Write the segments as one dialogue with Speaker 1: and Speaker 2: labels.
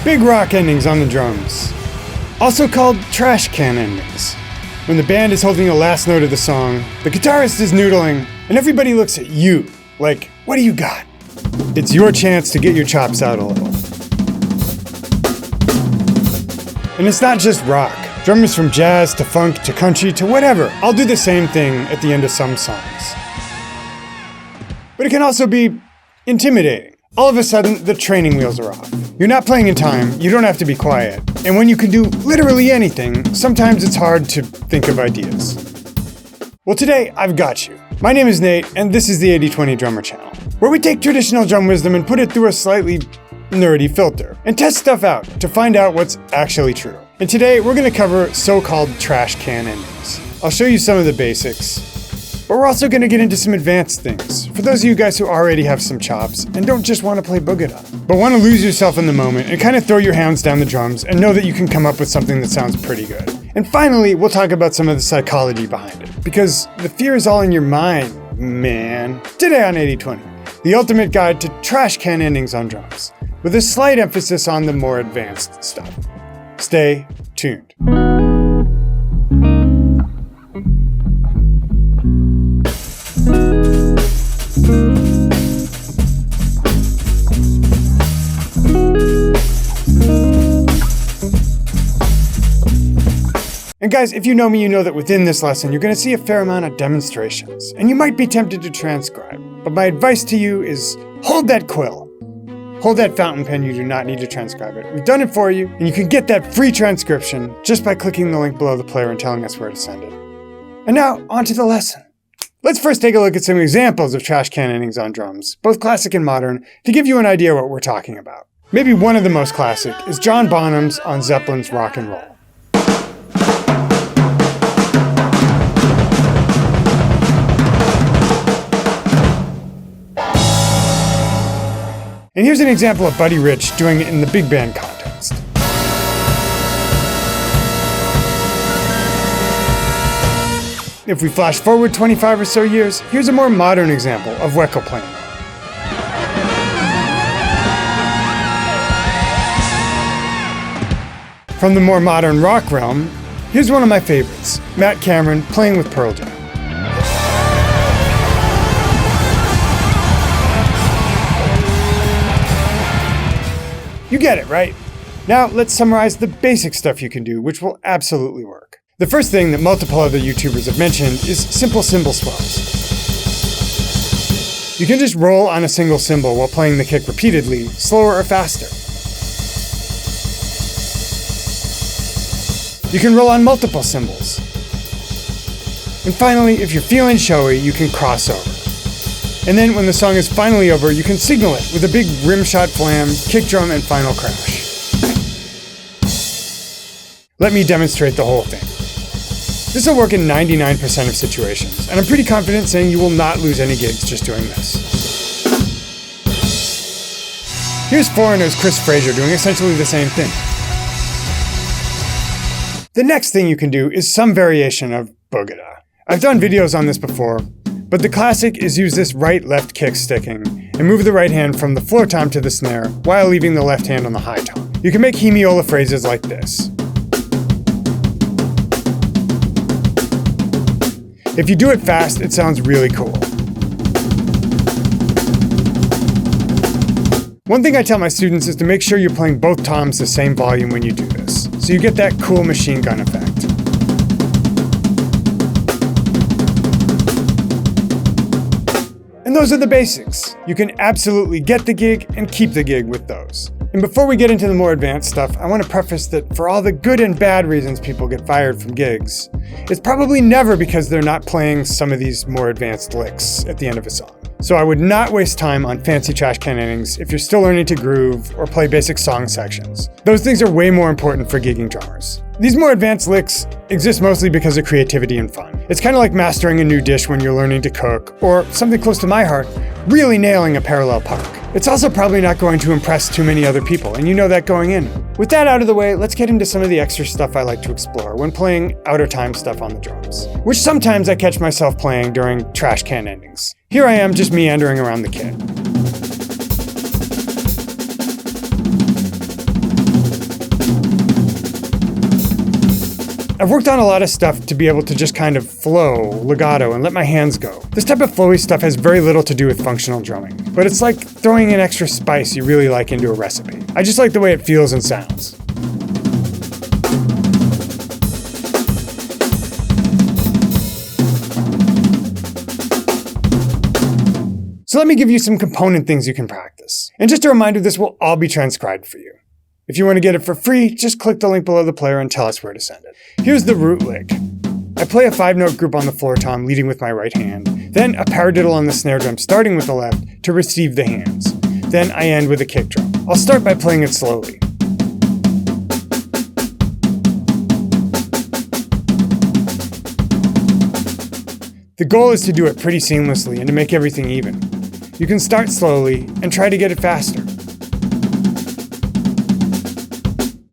Speaker 1: Big rock endings on the drums. Also called trash can endings. When the band is holding the last note of the song, the guitarist is noodling, and everybody looks at you like, what do you got? It's your chance to get your chops out a little. And it's not just rock. Drummers from jazz to funk to country to whatever, I'll do the same thing at the end of some songs. But it can also be intimidating. All of a sudden, the training wheels are off. You're not playing in time, you don't have to be quiet. And when you can do literally anything, sometimes it's hard to think of ideas. Well, today, I've got you. My name is Nate, and this is the 80/20 Drummer Channel, where we take traditional drum wisdom and put it through a slightly nerdy filter, and test stuff out to find out what's actually true. And today, we're gonna cover so-called trash can endings. I'll show you some of the basics, but we're also gonna get into some advanced things, for those of you guys who already have some chops and don't just wanna play boogie-da, but wanna lose yourself in the moment and kind of throw your hands down the drums and know that you can come up with something that sounds pretty good. And finally, we'll talk about some of the psychology behind it, because the fear is all in your mind, man. Today on 80/20, the ultimate guide to trash can endings on drums, with a slight emphasis on the more advanced stuff. Stay tuned. And guys, if you know me, you know that within this lesson, you're going to see a fair amount of demonstrations, and you might be tempted to transcribe. But my advice to you is hold that quill. Hold that fountain pen, you do not need to transcribe it. We've done it for you, and you can get that free transcription just by clicking the link below the player and telling us where to send it. And now, on to the lesson. Let's first take a look at some examples of trash can endings on drums, both classic and modern, to give you an idea what we're talking about. Maybe one of the most classic is John Bonham's on Zeppelin's Rock and Roll. And here's an example of Buddy Rich doing it in the big band context. If we flash forward 25 or so years, here's a more modern example of Weckel playing. From the more modern rock realm, here's one of my favorites, Matt Cameron playing with Pearl Jam. You get it, right? Now, let's summarize the basic stuff you can do, which will absolutely work. The first thing that multiple other YouTubers have mentioned is simple cymbal swells. You can just roll on a single cymbal while playing the kick repeatedly, slower or faster. You can roll on multiple cymbals. And finally, if you're feeling showy, you can cross over. And then when the song is finally over, you can signal it with a big rim shot flam, kick drum, and final crash. Let me demonstrate the whole thing. This will work in 99% of situations, and I'm pretty confident saying you will not lose any gigs just doing this. Here's Foreigner's Chris Frazier doing essentially the same thing. The next thing you can do is some variation of boogie-da. I've done videos on this before, but the classic is use this right-left kick sticking and move the right hand from the floor tom to the snare while leaving the left hand on the high tom. You can make hemiola phrases like this. If you do it fast, it sounds really cool. One thing I tell my students is to make sure you're playing both toms the same volume when you do this, so you get that cool machine gun effect. And those are the basics. You can absolutely get the gig and keep the gig with those. And before we get into the more advanced stuff, I want to preface that for all the good and bad reasons people get fired from gigs, it's probably never because they're not playing some of these more advanced licks at the end of a song. So I would not waste time on fancy trash can endings if you're still learning to groove or play basic song sections. Those things are way more important for gigging drummers. These more advanced licks exist mostly because of creativity and fun. It's kind of like mastering a new dish when you're learning to cook, or something close to my heart, really nailing a parallel park. It's also probably not going to impress too many other people, and you know that going in. With that out of the way, let's get into some of the extra stuff I like to explore when playing out of time stuff on the drums, which sometimes I catch myself playing during trash can endings. Here I am just meandering around the kit. I've worked on a lot of stuff to be able to just kind of flow, legato, and let my hands go. This type of flowy stuff has very little to do with functional drumming, but it's like throwing an extra spice you really like into a recipe. I just like the way it feels and sounds. So let me give you some component things you can practice. And just a reminder, this will all be transcribed for you. If you want to get it for free, just click the link below the player and tell us where to send it. Here's the root lick. I play a 5-note group on the floor tom, leading with my right hand, then a paradiddle on the snare drum, starting with the left, to receive the hands. Then I end with a kick drum. I'll start by playing it slowly. The goal is to do it pretty seamlessly and to make everything even. You can start slowly and try to get it faster.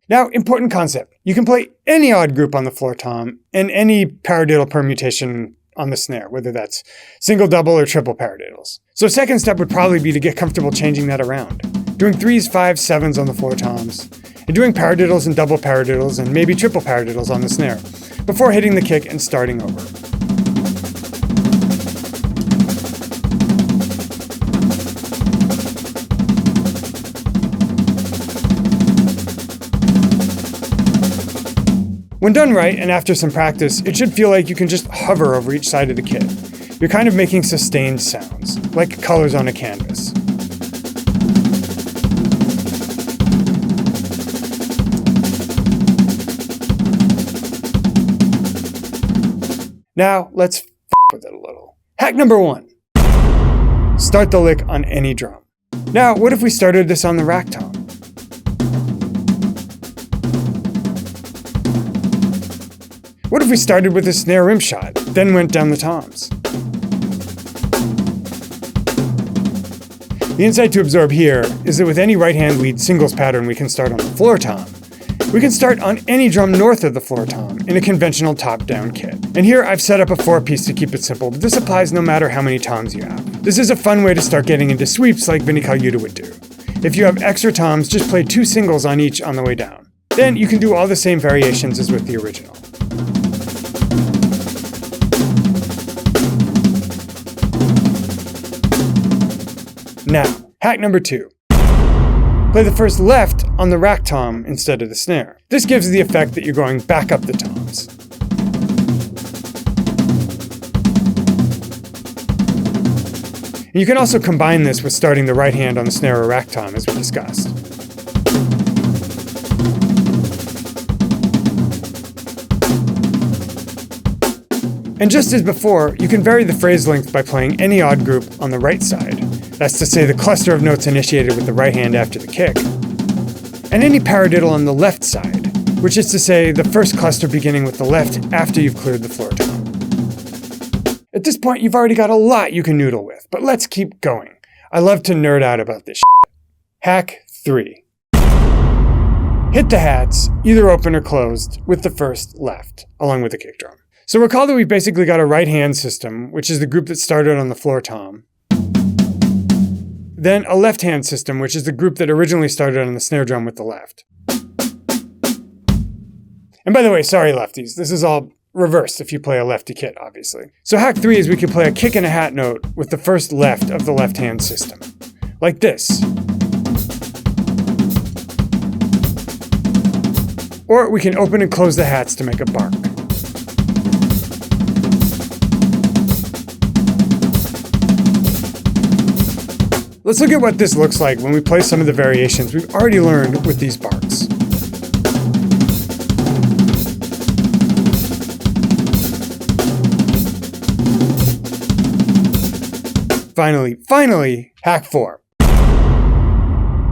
Speaker 1: Now, important concept. You can play any odd group on the floor tom and any paradiddle permutation on the snare, whether that's single, double, or triple paradiddles. So second step would probably be to get comfortable changing that around. Doing 3s, 5s, 7s on the floor toms, and doing paradiddles and double paradiddles and maybe triple paradiddles on the snare, before hitting the kick and starting over. When done right, and after some practice, it should feel like you can just hover over each side of the kit. You're kind of making sustained sounds, like colors on a canvas. Now, let's f with it a little. Hack number 1. Start the lick on any drum. Now, what if we started this on the rack tom? What if we started with a snare rim shot, then went down the toms? The insight to absorb here is that with any right-hand lead singles pattern we can start on the floor tom, we can start on any drum north of the floor tom in a conventional top-down kit. And here I've set up a 4-piece to keep it simple, but this applies no matter how many toms you have. This is a fun way to start getting into sweeps like Vinnie Colaiuta would do. If you have extra toms, just play 2 singles on each on the way down. Then you can do all the same variations as with the original. Now, hack number 2. Play the first left on the rack tom instead of the snare. This gives the effect that you're going back up the toms. And you can also combine this with starting the right hand on the snare or rack tom as we discussed. And just as before, you can vary the phrase length by playing any odd group on the right side. That's to say the cluster of notes initiated with the right hand after the kick. And any paradiddle on the left side, which is to say the first cluster beginning with the left after you've cleared the floor tom. At this point, you've already got a lot you can noodle with, but let's keep going. I love to nerd out about this shit. Hack 3. Hit the hats, either open or closed, with the first left, along with the kick drum. So recall that we've basically got a right hand system, which is the group that started on the floor tom. Then a left hand system, which is the group that originally started on the snare drum with the left. And by the way, sorry lefties, this is all reversed if you play a lefty kit, obviously. So hack 3 is we can play a kick and a hat note with the first left of the left hand system. Like this. Or we can open and close the hats to make a bark. Let's look at what this looks like when we play some of the variations we've already learned with these barks. Finally, hack 4.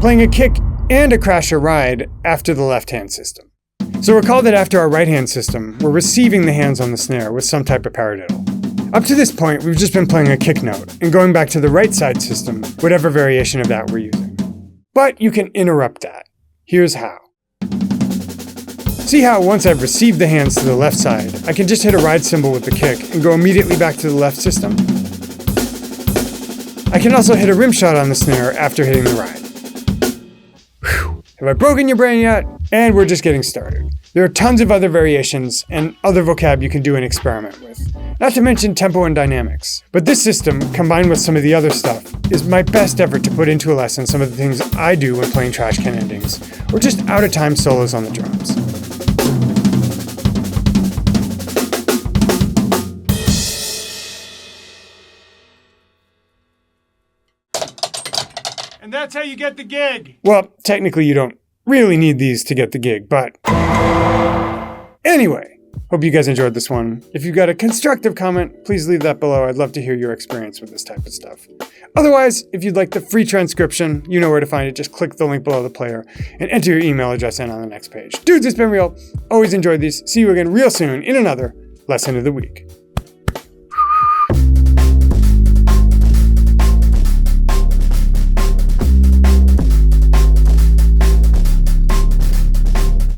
Speaker 1: Playing a kick and a crasher ride after the left hand system. So recall that after our right hand system, we're receiving the hands on the snare with some type of paradiddle. Up to this point, we've just been playing a kick note and going back to the right side system, whatever variation of that we're using. But you can interrupt that. Here's how. See how once I've received the hands to the left side, I can just hit a ride cymbal with the kick and go immediately back to the left system? I can also hit a rim shot on the snare after hitting the ride. Whew. Have I broken your brain yet? And we're just getting started. There are tons of other variations and other vocab you can do and experiment with. Not to mention tempo and dynamics. But this system, combined with some of the other stuff, is my best effort to put into a lesson some of the things I do when playing trash can endings, or just out-of-time solos on the drums.
Speaker 2: And that's how you get the gig.
Speaker 1: Well, technically you don't really need these to get the gig, but anyway, hope you guys enjoyed this one. If you've got a constructive comment, please leave that below. I'd love to hear your experience with this type of stuff. Otherwise, if you'd like the free transcription, you know where to find it. Just click the link below the player and enter your email address in on the next page. Dudes, it's been real. Always enjoyed these. See you again real soon in another Lesson of the Week.